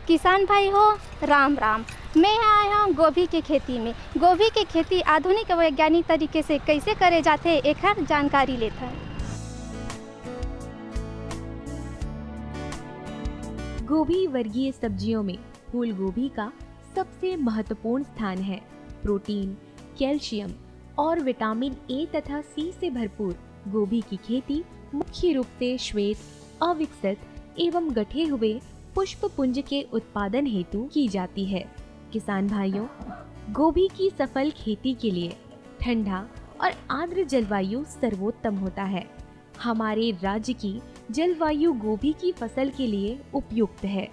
किसान भाई हो, राम राम। मैं आया हूँ गोभी के खेती में। गोभी के खेती आधुनिक वैज्ञानिक तरीके से कैसे करे जाते एक जानकारी लेता है। गोभी वर्गीय सब्जियों में फूल गोभी का सबसे महत्वपूर्ण स्थान है। प्रोटीन, कैल्शियम और विटामिन ए तथा सी से भरपूर गोभी की खेती मुख्य रूप से श्वेत, अविकसित एवं गठे हुए पुष्प पुंज के उत्पादन हेतु की जाती है। किसान भाइयों, गोभी की सफल खेती के लिए ठंडा और आर्द्र जलवायु सर्वोत्तम होता है। हमारे राज्य की जलवायु गोभी की फसल के लिए उपयुक्त है।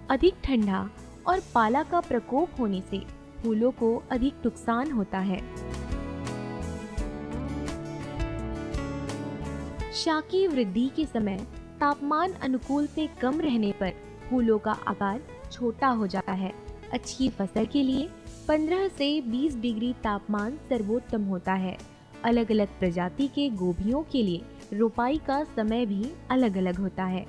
अधिक ठंडा और पाला का प्रकोप होने से फूलों को अधिक नुकसान होता है। शाकीय वृद्धि के समय तापमान अनुकूल से कम रहने पर फूलों का आकार छोटा हो जाता है। अच्छी फसल के लिए 15 से 20 डिग्री तापमान सर्वोत्तम होता है। अलग अलग प्रजाति के गोभियों के लिए रोपाई का समय भी अलग अलग होता है।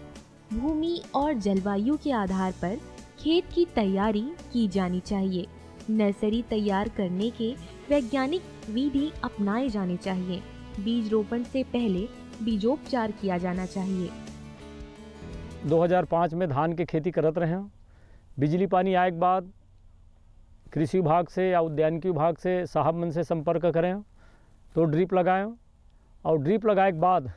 भूमि और जलवायु के आधार पर खेत की तैयारी की जानी चाहिए। नर्सरी तैयार करने के वैज्ञानिक विधि अपनाए जाने चाहिए। बीज रोपण से पहले बीजोपचार किया जाना चाहिए। 2005 में धान के खेती करत रहे हैं। बिजली पानी आए के बाद कृषि विभाग से या उद्यानिकी विभाग से साहब मन से संपर्क करें तो ड्रिप लगाएं, और ड्रिप लगाए के बाद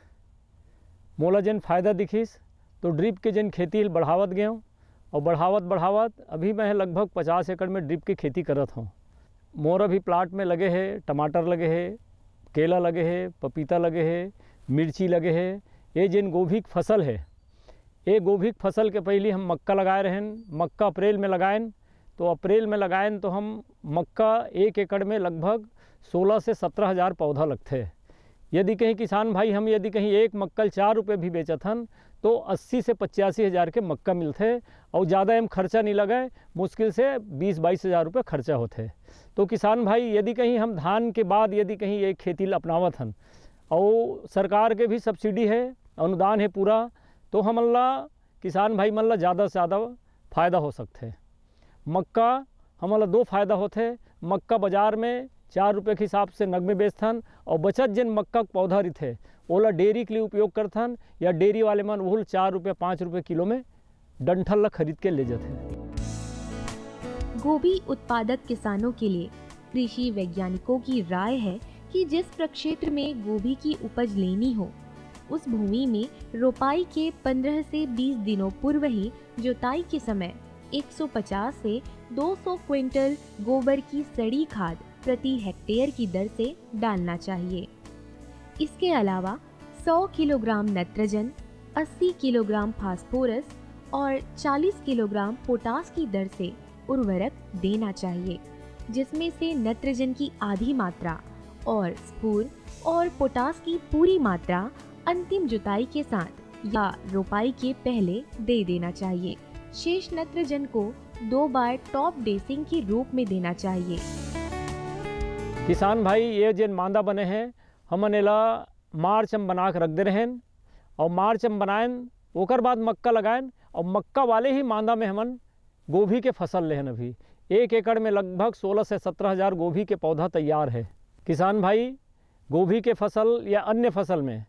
मोला जन फ़ायदा दिखिस तो ड्रिप के जन खेती बढ़ावत गए, और बढ़ावत अभी मैं लगभग 50 एकड़ में ड्रिप की खेती करत हूँ। मोर अभी प्लाट में लगे है टमाटर लगे है, केला लगे है, पपीता लगे है, मिर्ची लगे है। ये जिन गोभी की फसल है, ये गोभी की फसल के पहले हम मक्का लगाए रहें। मक्का अप्रैल में लगाएं, तो अप्रैल में लगाएं तो हम मक्का 1 एकड़ में लगभग 16 से 17 हज़ार पौधा लगते हैं। यदि कहीं किसान भाई हम यदि कहीं एक मक्कल 4 रुपये भी बेचत हन तो 80 से 85 हज़ार के मक्का मिलते, और ज़्यादा हम खर्चा नहीं लगाए, मुश्किल से 20-22 हज़ार रुपये खर्चा होते। तो किसान भाई यदि कहीं हम धान के बाद यदि कहीं ये खेती अपनावत हन और सरकार के भी सब्सिडी है, अनुदान है पूरा, तो हमला किसान भाई मन ला ज़्यादा से ज़्यादा फ़ायदा हो सकते हैं। मक्का हमला 2 फ़ायदा होते। मक्का बाज़ार में 4 रुपये के हिसाब से नग में बेचथन, और बचत जिन मक्का के पौधा रहते ओला डेयरी के लिए उपयोग करथन, या डेयरी वाले मन वही 4 रुपये 5 रुपये किलो में डंठल ला खरीद के ले जाते। गोभी उत्पादक किसानों के लिए कृषि वैज्ञानिकों की राय है कि जिस प्रक्षेत्र में गोभी की उपज लेनी हो उस भूमि में रोपाई के 15 से 20 दिनों पूर्व ही जुताई के समय 150 से 200 क्विंटल गोबर की सड़ी खाद प्रति हेक्टेयर की दर से डालना चाहिए। इसके अलावा 100 किलोग्राम नाइट्रोजन, 80 किलोग्राम फास्फोरस और 40 किलोग्राम पोटास की दर से उर्वरक देना चाहिए, जिसमें से नाइट्रोजन की आधी मात्रा और स्फूर और पोटास की पूरी मात्रा अंतिम जुताई के साथ या रोपाई के पहले दे देना चाहिए। शेष नाइट्रोजन को 2 बार टॉप ड्रेसिंग के रूप में देना चाहिए। किसान भाई ये जिन मांदा बने हैं हमन एला मार्च में बना के रख दे रहें, और मार्च में बनाएं ओकर बाद मक्का लगाएं, और मक्का वाले ही मांदा में हमन गोभी के फसल लेहन। अभी 1 एकड़ में लगभग 16 से 17 हज़ार गोभी के पौधा तैयार है। किसान भाई गोभी के फसल या अन्य फसल में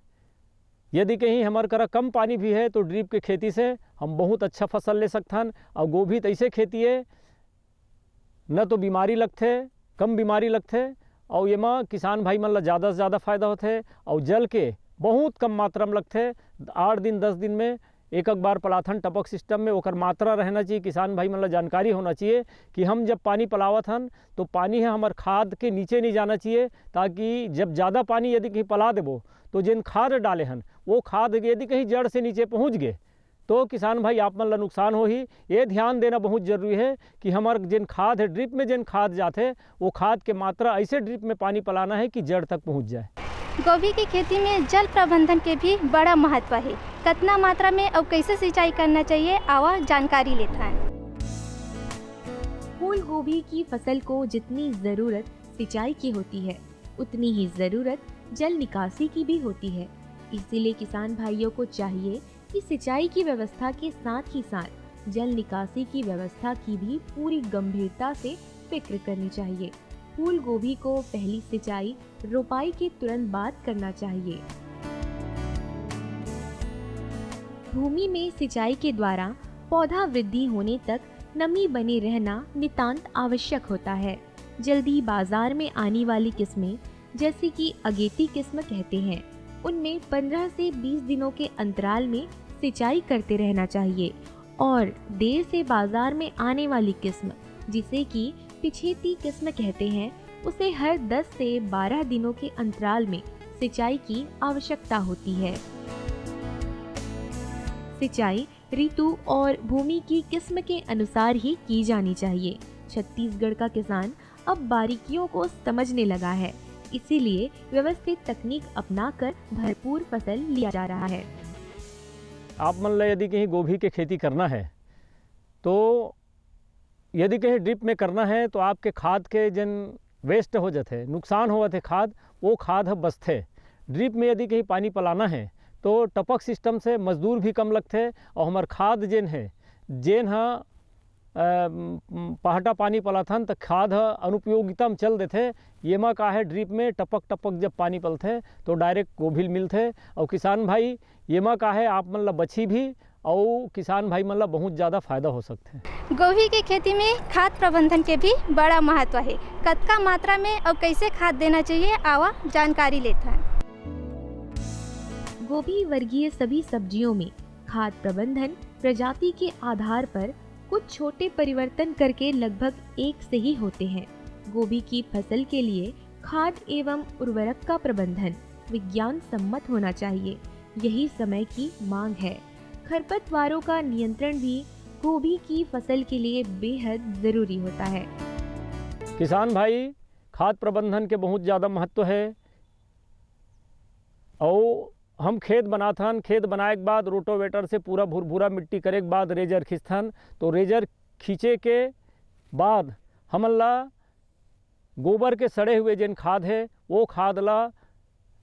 यदि कहीं हमारे करा कम पानी भी है तो ड्रिप के खेती से हम बहुत अच्छा फसल ले सकथन। और गोभी तो ऐसे खेती है न तो बीमारी लगते, कम बीमारी लगते, और ये में किसान भाई मन ला ज़्यादा से ज़्यादा फायदा होते, और जल के बहुत कम मात्रा में लगते। 8 दिन 10 दिन में एक बार पलाथन टपक सिस्टम में ओकर मात्रा रहना चाहिए। किसान भाई मन ला जानकारी होना चाहिए कि हम जब पानी पलावत हन तो पानी है हमारे खाद के नीचे नहीं जाना चाहिए, ताकि जब ज़्यादा पानी यदि कहीं पला देबो तो जिन खाद डाले हन वो खाद यदि कहीं जड़ से नीचे पहुँच गए तो किसान भाई आप मन ला नुकसान हो ही। ये ध्यान देना बहुत जरूरी है कि हमारे जिन खाद है ड्रिप में जिन खाद जाते वो खाद के मात्रा ऐसे ड्रिप में पानी पलाना है कि जड़ तक पहुँच जाए। गोभी की खेती में जल प्रबंधन के भी बड़ा महत्व है। कितना मात्रा में और कैसे सिंचाई करना चाहिए आवा जानकारी लेता है। फूल गोभी की फसल को जितनी जरूरत सिंचाई की होती है उतनी ही जरूरत जल निकासी की भी होती है। इसीलिए किसान भाइयों को चाहिए कि सिंचाई की व्यवस्था के साथ ही साथ जल निकासी की व्यवस्था की भी पूरी गंभीरता से फिक्र करनी चाहिए। फूल गोभी को पहली सिंचाई रोपाई के तुरंत बाद करना चाहिए। भूमि में सिंचाई के द्वारा पौधा वृद्धि होने तक नमी बने रहना नितांत आवश्यक होता है। जल्दी बाजार में आने वाली किस्में जैसे कि अगेती किस्म कहते हैं, उनमें 15 से 20 दिनों के अंतराल में सिंचाई करते रहना चाहिए और देर से बाजार में आने वाली किस्म जिसे कि पिछेती किस्म कहते हैं, उसे हर 10 से 12 दिनों के अंतराल में सिंचाई की आवश्यकता होती है। सिंचाई ऋतु और भूमि की किस्म के अनुसार ही की जानी चाहिए। छत्तीसगढ़ का किसान अब बारीकियों को समझने लगा है, इसीलिए व्यवस्थित तकनीक अपनाकर भरपूर फसल लिया जा रहा है। आप मान लो यदि कहीं गोभी की खेती करना है तो यदि कहीं ड्रिप में करना है तो आपके खाद के जन वेस्ट हो जाते, नुकसान होते खाद, वो खाद है बचते। ड्रिप में यदि कहीं पानी पलाना है तो टपक सिस्टम से मजदूर भी कम लगते और हमार खाद जेन है जेन हाँ पहाटा पानी पलाथन तो खाद अनुपयोगिता में चल देते। ये माँ का है ड्रिप में टपक टपक जब पानी पलते तो डायरेक्ट गोभी मिलते और किसान भाई ये माँ का है आप मतलब बची भी और किसान भाई मतलब बहुत ज़्यादा फायदा हो सकते हैं। गोभी की खेती में खाद प्रबंधन के भी बड़ा महत्व है। कतका मात्रा में और कैसे खाद देना चाहिए, आवा जानकारी लेते हैं। गोभी वर्गीय सभी सब्जियों में खाद प्रबंधन प्रजाति के आधार पर कुछ छोटे परिवर्तन करके लगभग एक से ही होते हैं। गोभी की फसल के लिए खाद एवं उर्वरक का प्रबंधन विज्ञान सम्मत होना चाहिए, यही समय की मांग है। खरपतवारों का नियंत्रण भी गोभी की फसल के लिए बेहद जरूरी होता है। किसान भाई खाद प्रबंधन के बहुत ज़्यादा महत्व है। और हम खेत बनाथन, खेत बनाए के बाद रोटोवेटर से पूरा भुरभुरा मिट्टी करे के बाद रेजर खींचथन, तो रेजर खींचे के बाद हमन ला गोबर के सड़े हुए जिन खाद है वो खाद ला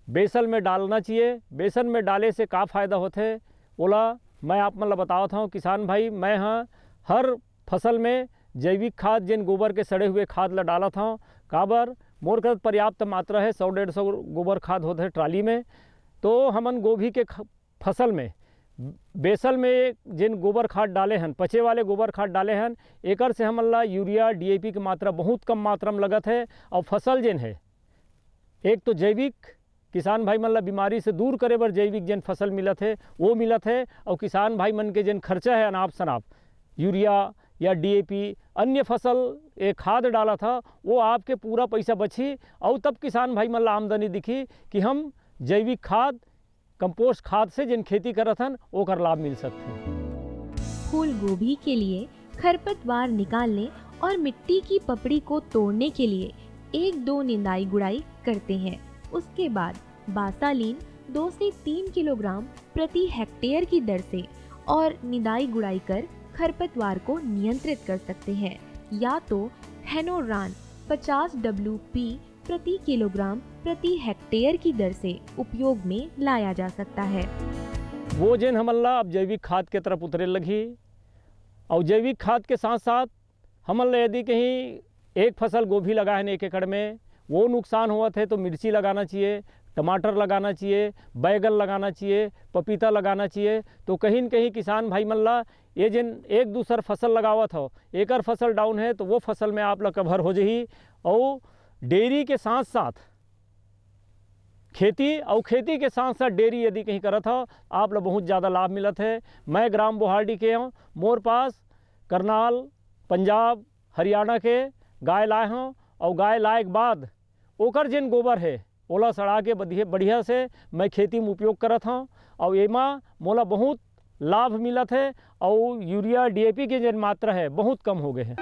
बेसन में डालना चाहिए। बेसन में डाले से का फ़ायदा होते बोला मैं आप मतलब बतावत हूँ किसान भाई। मैं हाँ हर फसल में जैविक खाद जिन गोबर के सड़े हुए खाद ला डालत हूँ। काबर मोर कर पर्याप्त मात्रा है 100-150 गोबर खाद होते है ट्राली में। तो हमन गोभी के फसल में बेसल में जिन गोबर खाद डाले हैं, पचे वाले गोबर खाद डाले हैं, एकर से हमन ला यूरिया DAP की मात्रा बहुत कम मात्रा में लगत है। और फसल जिन है एक तो जैविक किसान भाई मन ला बीमारी से दूर करे बर जैविक जिन फसल मिलत है वो मिलत है। और किसान भाई मन के जिन खर्चा है अनाप शनाप यूरिया या DAP अन्य फसल एक खाद डाला था वो आपके पूरा पैसा बची और तब किसान भाई मन ला आमदनी दिखी कि हम जैविक खाद कंपोस्ट खाद से जिन खेती करत हन ओकर लाभ मिल सकते हैं। फूल गोभी के लिए खरपतवार निकालने और मिट्टी की पपड़ी को तोड़ने के लिए 1-2 निंदाई गुड़ाई करते हैं। उसके बाद बासालीन 2 से 3 किलोग्राम प्रति हेक्टेयर की दर से और निदाई गुड़ाई कर खरपतवार को नियंत्रित कर सकते हैं। या तो हेनोरान 50 WP प्रति किलोग्राम प्रति हेक्टेयर की दर से उपयोग में लाया जा सकता है। वो जिन हमला अब जैविक खाद के तरफ उतरे लगी और जैविक खाद के साथ साथ हमला यदि कहीं एक फसल गोभी लगाए हैं 1 एकड़ में वो नुकसान हुआ थे तो मिर्ची लगाना चाहिए, टमाटर लगाना चाहिए, बैगन लगाना चाहिए, पपीता लगाना चाहिए। तो कहीं न कहीं किसान भाई मल्ला ये जिन एक दूसर फसल लगावत हो एकर फसल डाउन है तो वो फसल में आप लोग कवर हो जाही। और डेयरी के साथ साथ खेती और खेती के साथ साथ डेयरी यदि कहीं करत हो आप लोग बहुत ज़्यादा लाभ मिलत है। मैं ग्राम बोहारडी के हूँ, मोर पास करनाल पंजाब हरियाणा के गाय लाए हूँ और गाय लाए के बाद ओकर जिन गोबर है ओला सड़ा के बढ़िया से मैं खेती में उपयोग करत हूँ और एमा मोला बहुत लाभ मिलत है और यूरिया DAP के जिन मात्रा है बहुत कम हो गए हैं।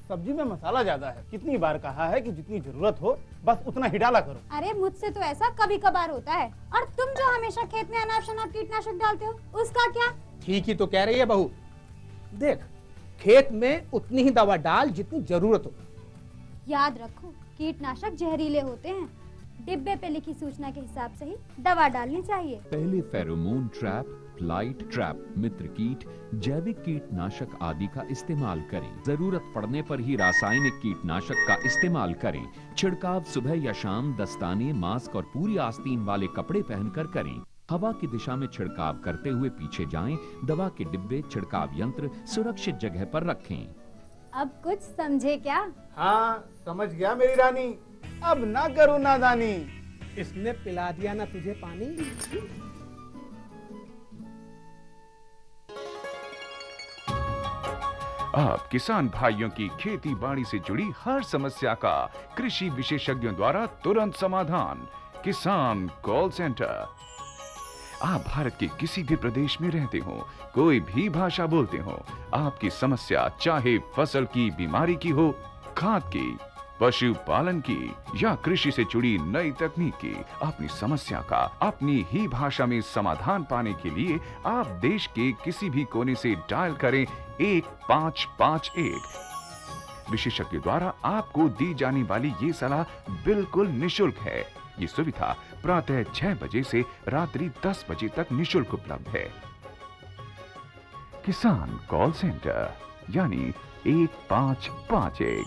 सब्जी में मसाला ज्यादा है, कितनी बार कहा है कि जितनी जरूरत हो बस उतना ही डाला करो। अरे मुझसे तो ऐसा कभी कभार होता है। और तुम जो हमेशा खेत में अनाप शनाप कीटनाशक डालते हो उसका क्या? ठीक ही तो कह रही है बहू। देख खेत में उतनी ही दवा डाल जितनी जरूरत हो। याद रखो कीटनाशक जहरीले होते हैं। डिब्बे पे लिखी सूचना के हिसाब से ही दवा डालनी चाहिए। पहले फेरोमोन ट्रैप, फ्लाइट ट्रैप, मित्र कीट, जैविक कीटनाशक आदि का इस्तेमाल करें। जरूरत पड़ने पर ही रासायनिक कीटनाशक का इस्तेमाल करें। छिड़काव सुबह या शाम दस्ताने, मास्क और पूरी आस्तीन वाले कपड़े पहनकर करें। हवा की दिशा में छिड़काव करते हुए पीछे जाएं। दवा के डिब्बे, छिड़काव यंत्र सुरक्षित जगह पर रखें। अब कुछ समझे क्या? हाँ समझ गया मेरी रानी, अब ना करूँ नादानी। इसने पिला दिया ना तुझे पानी। आप किसान भाइयों की खेती बाड़ी से जुड़ी हर समस्या का कृषि विशेषज्ञों द्वारा तुरंत समाधान। किसान कॉल सेंटर। आप भारत के किसी भी प्रदेश में रहते हो, कोई भी भाषा बोलते हो, आपकी समस्या चाहे फसल की बीमारी की हो, खाद की, पशुपालन की या कृषि से जुड़ी नई तकनीक की, अपनी समस्या का अपनी ही भाषा में समाधान पाने के लिए आप देश के किसी भी कोने से डायल करें 1551। विशेषज्ञ द्वारा आपको दी जाने वाली ये सलाह बिल्कुल निशुल्क है। ये सुविधा प्रातः 6 बजे से रात्रि 10 बजे तक निशुल्क उपलब्ध है। किसान कॉल सेंटर यानी 1551।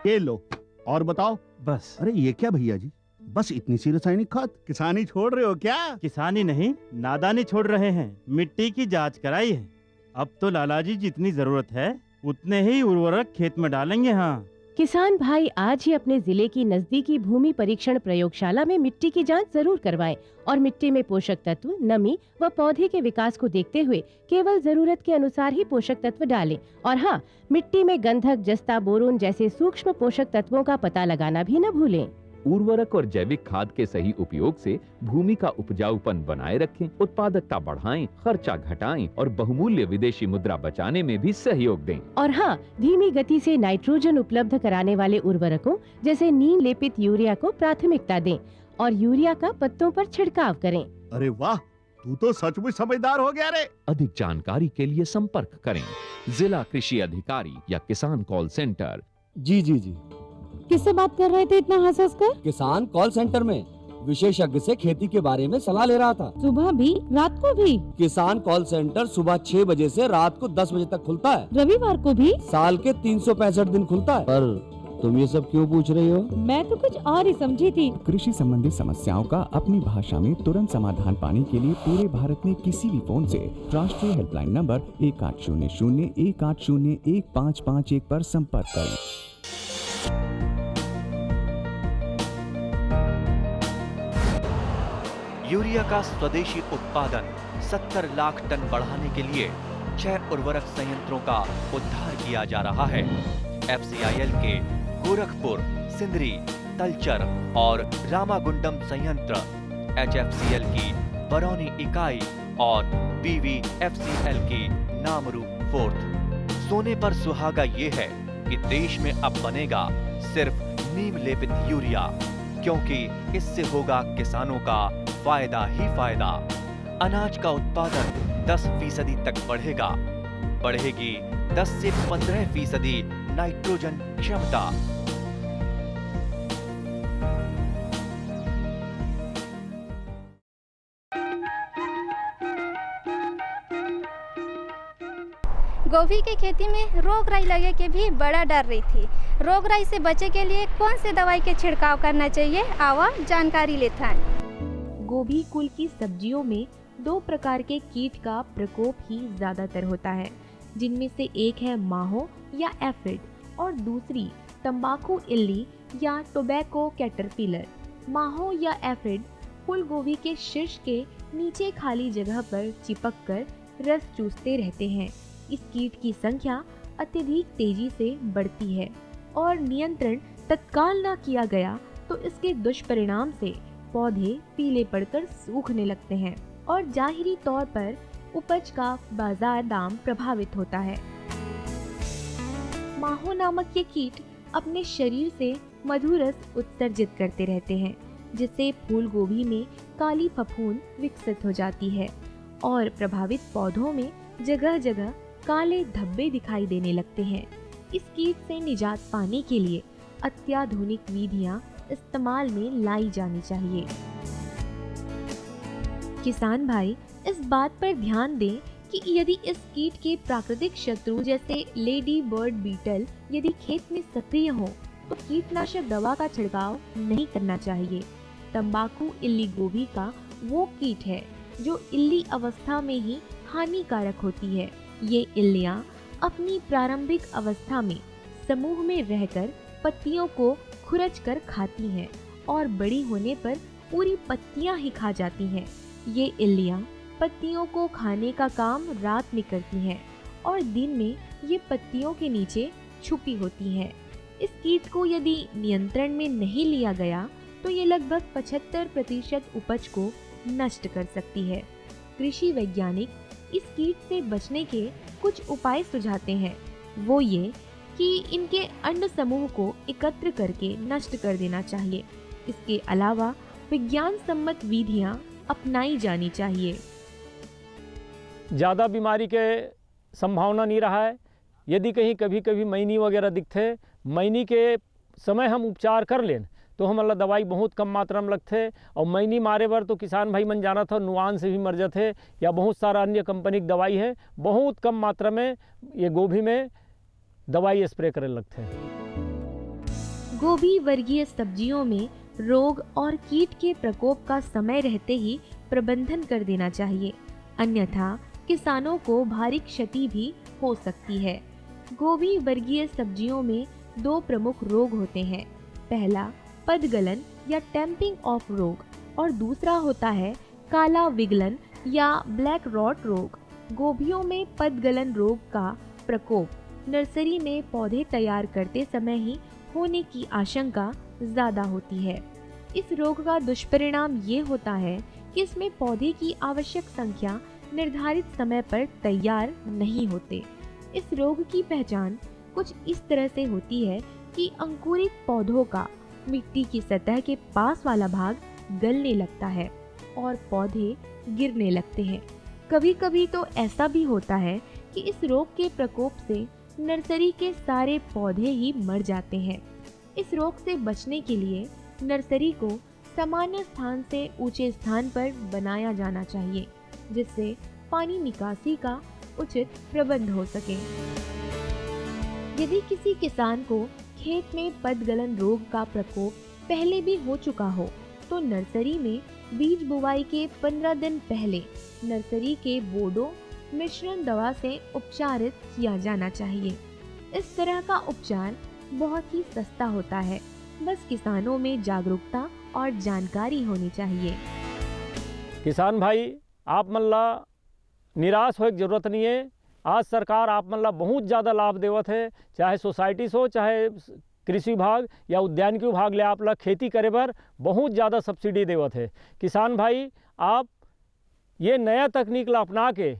ये लो और बताओ। बस। अरे ये क्या भैया जी, बस इतनी सी रासायनिक खाद? किसानी छोड़ रहे हो क्या? किसानी नहीं, नादानी छोड़ रहे हैं। मिट्टी की जांच कराई है। अब तो लालाजी जितनी जरूरत है उतने ही उर्वरक खेत में डालेंगे। हाँ, किसान भाई आज ही अपने जिले की नजदीकी भूमि परीक्षण प्रयोगशाला में मिट्टी की जांच जरूर करवाएं और मिट्टी में पोषक तत्व, नमी व पौधे के विकास को देखते हुए केवल जरूरत के अनुसार ही पोषक तत्व डालें। और हाँ, मिट्टी में गंधक, जस्ता, बोरोन जैसे सूक्ष्म पोषक तत्वों का पता लगाना भी न भूलें। उर्वरक और जैविक खाद के सही उपयोग से भूमि का उपजाऊपन बनाए रखें, उत्पादकता बढ़ाएं, खर्चा घटाएं और बहुमूल्य विदेशी मुद्रा बचाने में भी सहयोग दें। और हाँ, धीमी गति से नाइट्रोजन उपलब्ध कराने वाले उर्वरकों जैसे नीम लेपित यूरिया को प्राथमिकता दें और यूरिया का पत्तों पर छिड़काव करें। अरे वाह, तू तो सचमुच समझदार हो गया रे। अधिक जानकारी के लिए संपर्क करें जिला कृषि अधिकारी या किसान कॉल सेंटर। जी जी जी। किससे बात कर रहे थे इतना हंस कर? किसान कॉल सेंटर में विशेषज्ञ से खेती के बारे में सलाह ले रहा था। सुबह भी रात को भी? किसान कॉल सेंटर सुबह 6 बजे से रात को 10 बजे तक खुलता है। रविवार को भी? साल के 365 दिन खुलता है। पर तुम ये सब क्यों पूछ रही हो? मैं तो कुछ और ही समझी थी। कृषि संबंधी समस्याओं का अपनी भाषा में तुरंत समाधान पाने के लिए पूरे भारत में किसी भी फोन से राष्ट्रीय हेल्पलाइन नंबर 1800-180-1551 पर संपर्क करें। यूरिया का स्वदेशी उत्पादन 70 लाख टन बढ़ाने के लिए 6 उर्वरक संयंत्रों का उद्धार किया जा रहा है। FCIL के गोरखपुर, सिंदरी, तलचर और रामागुंडम संयंत्र, HFCL की बरौनी इकाई और BVFCL की नामरू फोर्थ। सोने पर सुहागा ये है कि देश में अब बनेगा सिर्फ नीम लेपित यूरिया, क्योंकि इससे होगा किसानों का फायदा ही फायदा। अनाज का उत्पादन 10% तक बढ़ेगा। बढ़ेगी 10 से 15% नाइट्रोजन क्षमता। गोभी की खेती में रोग राई लगे के भी बड़ा डर रही थी। रोग राई से बचे के लिए कौन से दवाई के छिड़काव करना चाहिए, आवा जानकारी लेते हैं। गोभी कुल की सब्जियों में 2 प्रकार के कीट का प्रकोप ही ज्यादातर होता है, जिनमें से एक है माहो या एफिड और दूसरी तंबाकू इल्ली या टोबैको कैटरपिलर। माहो या एफिड फूल गोभी के शीर्ष के नीचे खाली जगह पर चिपक कर रस चूसते रहते हैं। इस कीट की संख्या अत्यधिक तेजी से बढ़ती है और नियंत्रण तत्काल न किया गया तो इसके दुष्परिणाम से पौधे पीले पड़कर सूखने लगते हैं और जाहिरी तौर पर उपज का बाजार दाम प्रभावित होता है। माहो नामक ये कीट अपने शरीर से मधुरस उत्सर्जित करते रहते हैं, जिससे फूल गोभी में काली फफूंद विकसित हो जाती है और प्रभावित पौधों में जगह जगह काले धब्बे दिखाई देने लगते हैं। इस कीट से निजात पाने के लिए अत्याधुनिक विधियां इस्तेमाल में लाई जानी चाहिए। किसान भाई इस बात पर ध्यान दें कि यदि इस कीट के प्राकृतिक शत्रु जैसे लेडी बर्ड बीटल यदि खेत में सक्रिय हो तो कीटनाशक दवा का छिड़काव नहीं करना चाहिए। तंबाकू इल्ली गोभी का वो कीट है जो इल्ली अवस्था में ही हानिकारक होती है। ये इल्लियां अपनी प्रारंभिक अवस्था में समूह में रहकर पत्तियों को खुरच कर खाती हैं और बड़ी होने पर पूरी पत्तियां ही खा जाती हैं। ये इल्लियां पत्तियों को खाने का काम रात में करती हैं और दिन में ये पत्तियों के नीचे छुपी होती हैं। इस कीट को यदि नियंत्रण में नहीं लिया गया तो ये लगभग 75% उपज को नष्ट कर सकती है। कृषि वैज्ञानिक इस कीट से बचने के कुछ उपाय सुझाते हैं। वो ये कि इनके अंड समूह को एकत्र करके नष्ट कर देना चाहिए। इसके अलावा विज्ञान सम्मत विधियां अपनाई जानी चाहिए। ज़्यादा बीमारी के संभावना नहीं रहा है। यदि कहीं कभी कभी मैनी वगैरह दिखते, मैनी के समय हम उपचार कर लें तो हमारा दवाई बहुत कम मात्रा में लगते और मैनी मारे बर तो किसान भाई मन जाना था नुआन से भी मर जाते या बहुत सारा अन्य कंपनी की दवाई है, बहुत कम मात्रा में ये गोभी में दवाई स्प्रे करने लगते हैं। गोभी वर्गीय सब्जियों में रोग और कीट के प्रकोप का समय रहते ही प्रबंधन कर देना चाहिए, अन्यथा किसानों को भारी क्षति भी हो सकती है। गोभी वर्गीय सब्जियों में 2 प्रमुख रोग होते हैं। पहला पदगलन या टैंपिंग ऑफ रोग और दूसरा होता है काला विगलन या ब्लैक रॉट रोग। गोभियों में पदगलन रोग का प्रकोप नर्सरी में पौधे तैयार करते समय ही होने की आशंका ज़्यादा होती है। इस रोग का दुष्परिणाम ये होता है कि इसमें पौधे की आवश्यक संख्या निर्धारित समय पर तैयार नहीं होते। इस रोग की पहचान कुछ इस तरह से होती है कि अंकुरित पौधों का मिट्टी की सतह के पास वाला भाग गलने लगता है और पौधे गिरने लगते हैं। कभी कभी तो ऐसा भी होता है कि इस रोग के प्रकोप से नर्सरी के सारे पौधे ही मर जाते हैं। इस रोग से बचने के लिए नर्सरी को सामान्य स्थान से ऊंचे स्थान पर बनाया जाना चाहिए, जिससे पानी निकासी का उचित प्रबंध हो सके। यदि किसी किसान को खेत में पदगलन रोग का प्रकोप पहले भी हो चुका हो तो नर्सरी में बीज बुवाई के 15 दिन पहले नर्सरी के बोडो मिश्रण दवा से उपचारित किया जाना चाहिए। इस तरह का उपचार बहुत ही सस्ता होता है, बस किसानों में जागरूकता और जानकारी होनी चाहिए। किसान भाई आप मल्ला निराश होने की जरूरत नहीं है। आज सरकार आप मतलब बहुत ज़्यादा लाभ देवत है, चाहे सोसाइटी हो चाहे कृषि विभाग या उद्यानिकी विभाग ले आप खेती करे बर बहुत ज़्यादा सब्सिडी देवत है। किसान भाई आप ये नया तकनीक ला अपना के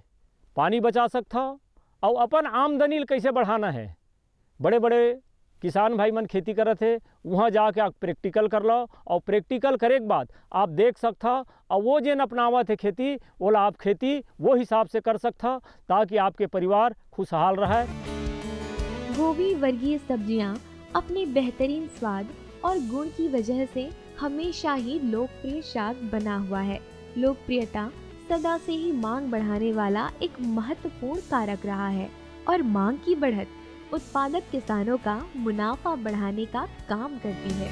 पानी बचा सकता और अपन आमदनी कैसे बढ़ाना है। बड़े बड़े किसान भाई मन खेती करत है, वहाँ जाके आप प्रैक्टिकल कर लो और प्रैक्टिकल करे के बाद आप देख सकता और वो जेन अपनावत है खेती वो आप खेती वो हिसाब से कर सकता ताकि आपके परिवार खुशहाल रहे। गोभी वर्गीय सब्जियां अपने बेहतरीन स्वाद और गुण की वजह से हमेशा ही लोकप्रिय शाक बना हुआ है। लोकप्रियता सदा से ही मांग बढ़ाने वाला एक महत्वपूर्ण कारक रहा है और मांग की बढ़त उत्पादक किसानों का मुनाफा बढ़ाने का काम करती है।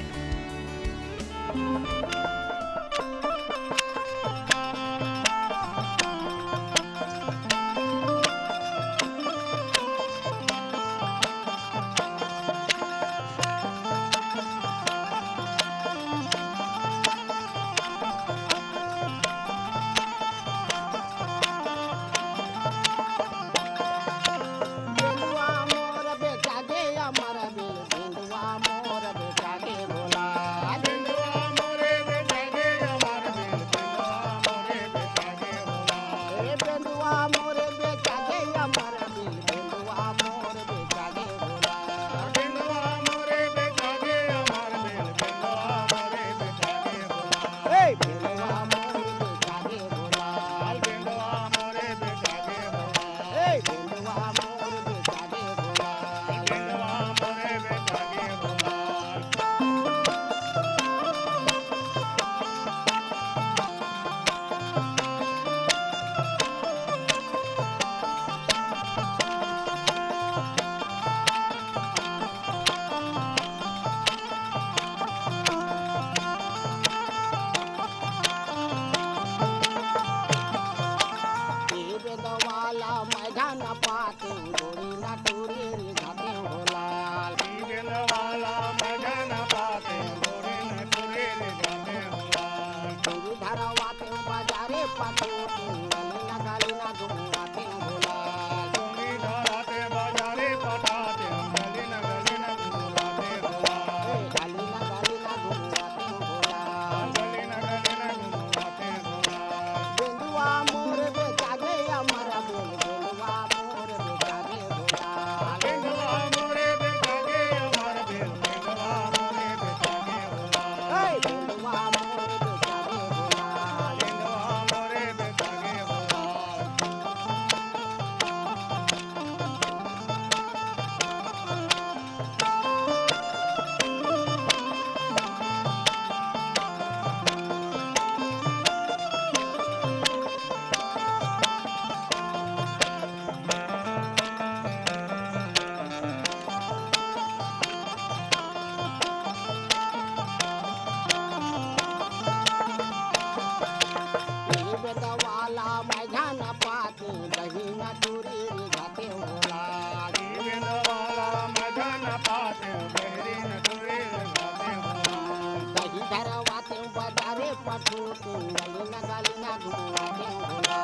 दही धरवाते बाजारे पठू गली न घुमाते भोला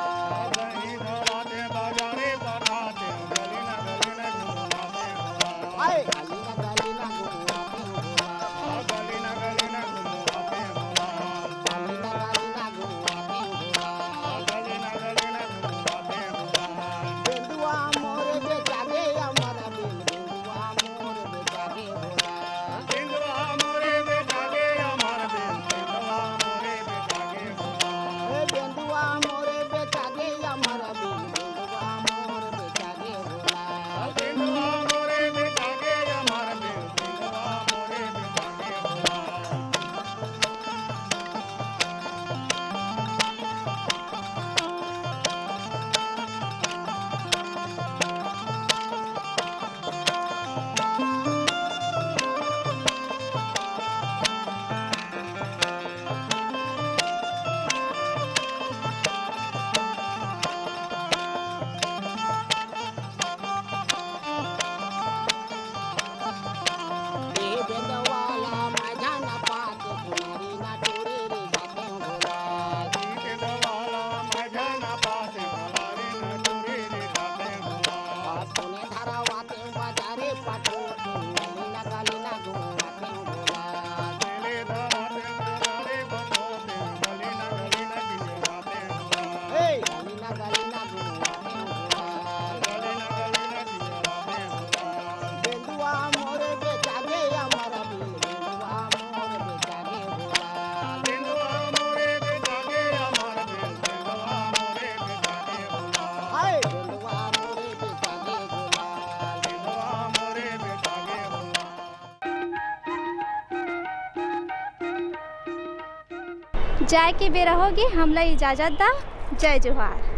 दही धरवाते बाजारे पठाते गली न घुमाते भोला आए गली न घुमाते भोला गली न घुमाते भोला गली न घुमाते भोला गली न घुमाते भोला बेंदुआ मोर बेचारे अमर बेंदुआ मोर बेचारे भोला बेंदुआ मोर बेचारे अमर बेंदुआ मोर बेचारे भोला ए बेंदुआ मोर बेचारे अमर बेंदुआ मोर बेचारे भोला बेंदुआ मोर बेचारे अमर बेंदुआ मोर बेचारे भोला बेंदवाला माझा ना पात कुणारी ना टोरे रे जाते भोला बेंदवाला माझा ना पात कुणारी ना टोरे रे जाते भोला पुणे धरवाते बाजारे पाठो गली ना घुमाते भोला गली धरवाते बाजारे पाठो गली ना घुमाते भोला ए गली ना घुमाते भोला गली ना घुमाते भोला बेंदुआ मोर बेचारे अमर बेंदुआ मोर बेचारे भोला बेंदुआ मोर बेचारे अमर बेंदुआ मोर बेचारे भोला हाय बेंदुआ मोर बेचारे भोला बेंदुआ मोर बेचारे भोला जाए के बेरा होगी हमला इजाजत दा। जय जोहार।